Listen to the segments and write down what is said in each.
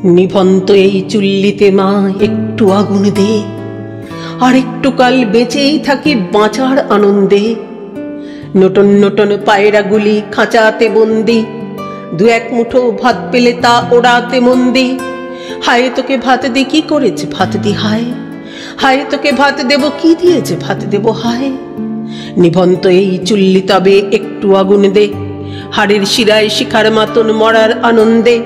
নিভন্ত এই চুল্লিতে মা একটু আগুন দে, আর একটু কাল বেঁচেই থাকি বাঁচার আনন্দে। নতুন নতুন পায়রাগুলি খাঁচাতে বন্দি, দু এক মুঠো ভাত পেলে তা ওড়াতে মন্দি। হায় তোকে ভাত দি কি করেছে ভাত দি হায়, হায় তোকে ভাত দেব কি দিয়েছে ভাত দেব হায়। নিভন্ত এই চুল্লি তবে একটু আগুন দে, হাড়ের শিরায় শিখার মাতন মরার আনন্দে।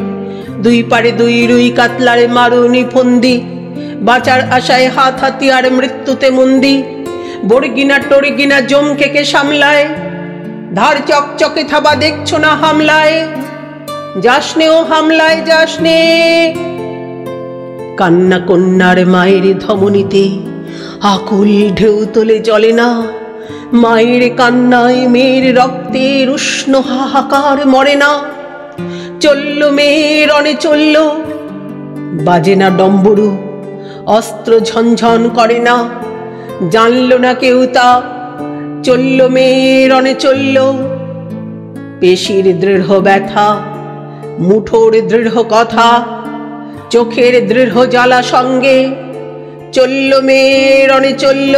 দুই পারে দুই রুই কাতলারে মারুনি ফন্দি, বাঁচার আশায় হাত হাতিয়ার মৃত্যুতে মন্দি। বর্গিনা টর্গিনা জম খেকে সামলায়, ধার চকচকে থাবা দেখছো না হামলায়। যাসনে ও হামলায় যাসনে। কান্না কন্যার মায়ের ধমনীতে আকুল ঢেউ তোলে জলে না, মায়ের কান্নায় মেয়ের রক্তের উষ্ণ হাহাকার মরে না। চলল মেয়ের রণে চলল, বাজে না ডম্বরু, অস্ত্র ঝনঝন করে না, জানল না কেউ তা। চলল মেয়ের রণে চলল, পেশির দৃঢ় ব্যথা, মুঠোর দৃঢ় কথা, চোখের দৃঢ় জ্বালা সঙ্গে। চলল মেয়ের রণে চলল,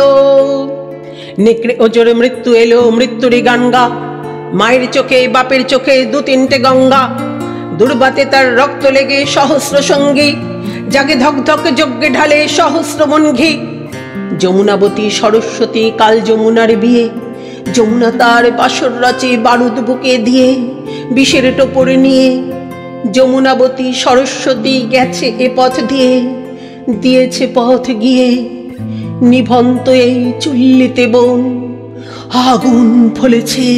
নিকড়ে ওজোর মৃত্যু এলো মৃত্যুরই গান গা। মায়ের চোখে বাপের চোখে দু তিনটে গঙ্গা, দুর্বাতে তার রক্ত লেগে সহস্র সঙ্গী, যাকে ধক ধক যজ্ঞে ঢালে সহস্র মনঘি। যমুনাবতী সরস্বতী কাল যমুনার বিয়ে, যমুনা তার বাসর রচে বারুদ বুকে দিয়ে বিষের টোপর নিয়ে। যমুনাবতী সরস্বতী গেছে এ পথ দিয়ে, দিয়েছে পথ গিয়ে। নিভন্ত এই চুল্লিতে বোন আগুন ফলেছে।